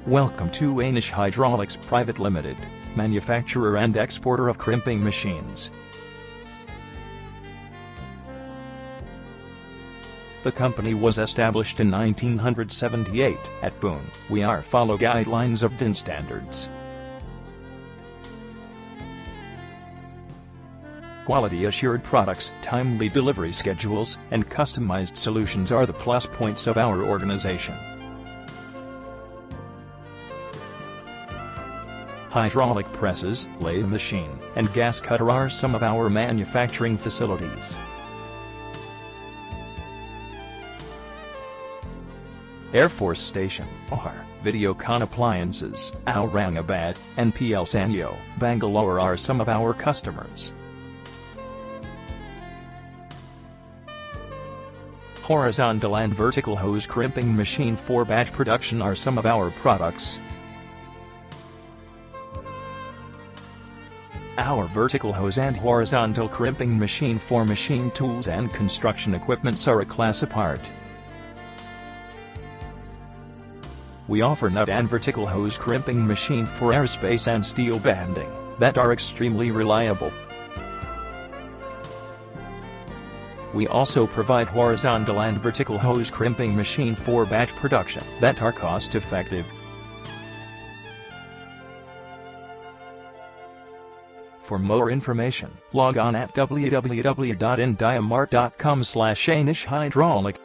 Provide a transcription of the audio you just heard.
Welcome to Anish Hydraulics Private Limited, manufacturer and exporter of crimping machines. The company was established in 1978 at Pune. We are follow guidelines of DIN standards. Quality assured products, timely delivery schedules, and customized solutions are the plus points of our organization. Hydraulic presses, lathe machine, and gas cutter are some of our manufacturing facilities. Air Force Station, or Videocon Appliances, Aurangabad, and PL Sanyo, Bangalore are some of our customers. Horizontal and vertical hose crimping machine for batch production are some of our products. Our vertical hose and horizontal crimping machine for machine tools and construction equipments are a class apart. We offer nut and vertical hose crimping machine for aerospace and steel banding that are extremely reliable. We also provide horizontal and vertical hose crimping machine for batch production that are cost effective. For more information, log on at www.indiamart.com/Anish Hydraulic.